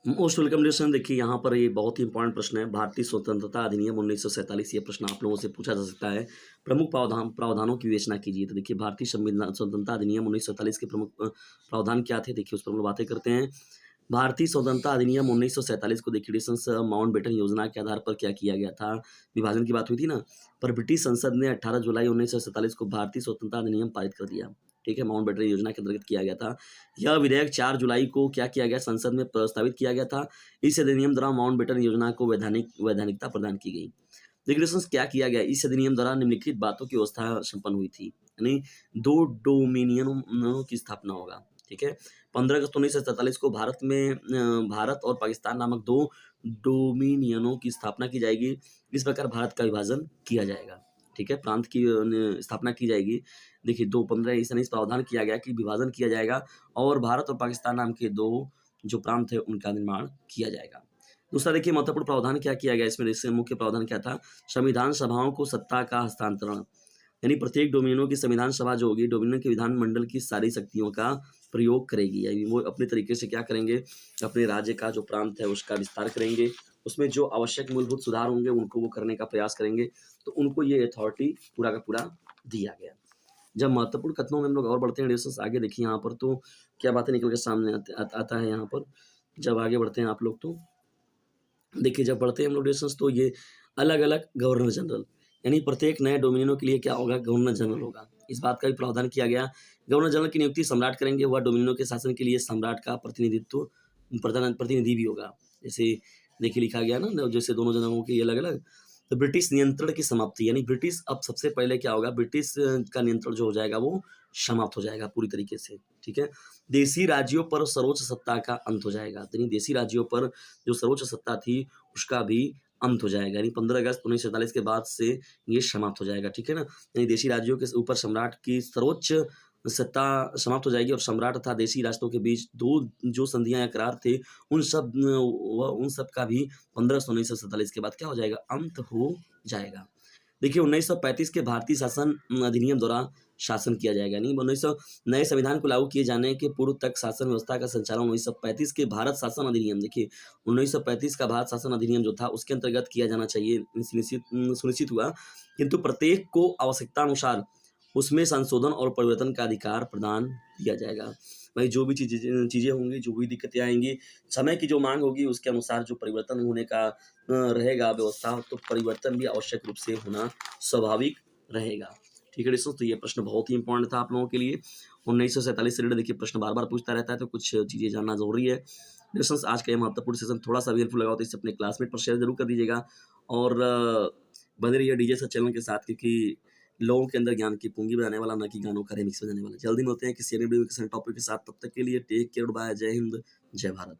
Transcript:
Most welcome listen. देखिए यहाँ पर ये बहुत ही इंपॉर्टेंट प्रश्न है। भारतीय स्वतंत्रता अधिनियम 1947, ये प्रश्न आप लोगों से पूछा जा सकता है। प्रमुख प्रावधानों की विवेचना कीजिए। तो देखिए भारतीय संविधान स्वतंत्रता अधिनियम 1947 के प्रमुख प्रावधान क्या थे, देखिए उस पर हम लोग बातें करते हैं। भारतीय स्वतंत्रता अधिनियम 1947 को देखिए डिस्टेंस माउंटबेटन योजना के आधार पर क्या किया गया था। विभाजन की बात हुई थी ना, पर ब्रिटिश संसद ने 18 जुलाई 1947 को भारतीय स्वतंत्रता अधिनियम पारित कर दिया। ठीक है, माउंटबेटन योजना के अंतर्गत किया गया था। यह विधेयक 4 जुलाई को क्या किया गया, संसद में प्रस्तावित किया गया था। इस अधिनियम द्वारा माउंटबेटन योजना को वैधानिकता प्रदान की गई। रेगुलेशंस क्या किया गया, इस अधिनियम द्वारा निम्नलिखित बातों की व्यवस्था संपन्न हुई थी, यानी 2 डोमिनियनों की स्थापना होगा। ठीक है, 15 अगस्त 1947 को भारत और पाकिस्तान नामक 2 डोमिनियनों की स्थापना की जाएगी। इस प्रकार भारत का विभाजन किया जाएगा। ठीक है, प्रांत की स्थापना की जाएगी। देखिए 2-15 इस प्रावधान किया गया कि विभाजन किया जाएगा और भारत और पाकिस्तान नाम के 2 जो प्रांत है उनका निर्माण किया जाएगा। दूसरा देखिए महत्वपूर्ण प्रावधान क्या किया गया इसमें, इससे मुख्य प्रावधान क्या था, संविधान सभाओं को सत्ता का हस्तांतरण, यानी प्रत्येक डोमिनियनों की संविधान सभा जो होगी, डोमिनियन के विधानमंडल की सारी शक्तियों का प्रयोग करेगी, यानी वो अपने तरीके से क्या करेंगे, अपने राज्य का जो प्रांत है उसका विस्तार करेंगे, उसमें जो आवश्यक मूलभूत सुधार होंगे उनको वो करने का प्रयास करेंगे। तो उनको ये अथॉरिटी पूरा का पूरा दिया गया। जब महत्वपूर्ण कथनों में हम लोग और बढ़ते हैं डिस्कस आगे, देखिए यहाँ पर तो क्या बातें निकल के सामने आता है। यहाँ पर जब आगे बढ़ते हैं आप लोग, तो देखिए जब बढ़ते हैं हम लोग डिस्कस, तो ये अलग अलग गवर्नर जनरल, यानी प्रत्येक नए डोमिनियनों के लिए क्या होगा, गवर्नर जनरल होगा। इस बात का भी प्रावधान किया गया। गवर्नर जनरल की नियुक्ति सम्राट करेंगे, वह डोमिनियनों के शासन के लिए सम्राट का प्रतिनिधि भी होगा। जैसे देखिए लिखा गया ना, जैसे दोनों जनरलों के अलग अलग। तो ब्रिटिश नियंत्रण की समाप्ति, यानी ब्रिटिश अब सबसे पहले क्या होगा, ब्रिटिश का नियंत्रण जो हो जाएगा वो समाप्त हो जाएगा पूरी तरीके से। ठीक है, देशी राज्यों पर सर्वोच्च सत्ता का अंत हो जाएगा, यानी देशी राज्यों पर जो सर्वोच्च सत्ता थी उसका भी अंत हो जाएगा, यानी 15 अगस्त 1947 के बाद से ये समाप्त हो जाएगा। ठीक है ना, यानी देशी राज्यों के ऊपर सम्राट की सर्वोच्च सत्ता समाप्त हो जाएगी और सम्राट तथा देशी राष्ट्रों के बीच 2 जो संधियां या करार थे उन सब का भी 15 अगस्त 1947 के बाद क्या हो जाएगा, अंत हो जाएगा। देखिए 1935 के भारतीय शासन अधिनियम द्वारा शासन किया जाएगा, नहीं 1900 नए संविधान को लागू किए जाने के पूर्व तक शासन व्यवस्था का संचालन 1935 के भारत शासन अधिनियम, देखिए 1935 का भारत शासन अधिनियम जो था उसके अंतर्गत किया जाना चाहिए, सुनिश्चित हुआ, किंतु प्रत्येक को आवश्यकता अनुसार उसमें संशोधन और परिवर्तन का अधिकार प्रदान किया जाएगा। भाई जो भी चीज़ें होंगी, जो भी दिक्कतें आएंगी, समय की जो मांग होगी उसके अनुसार जो परिवर्तन होने का रहेगा व्यवस्था, तो परिवर्तन भी आवश्यक रूप से होना स्वाभाविक रहेगा। ठीक है दोस्तों, तो ये प्रश्न बहुत ही इंपॉर्टेंट था आप लोगों के लिए। 1947 से रिलेटेड देखिए प्रश्न बार बार पूछता रहता है, तो कुछ चीज़ें जानना जरूरी है। दोस्तों आज का ये महत्वपूर्ण सेशन थोड़ा सा भी हेल्पफुल लगा हो तो इसे अपने क्लासमेट पर शेयर जरूर कर दीजिएगा और बने रहिए डीजे सर चैनल के साथ, क्योंकि लोगों के अंदर ज्ञान की पूंगी बनाने वाला, ना कि गानों का रिमिक्स बजाने वाला। जल्दी मिलते हैं किसी अन्य वीडियो के टॉपिक के साथ, तब तक के लिए टेक केयर, बाय, जय हिंद, जय भारत।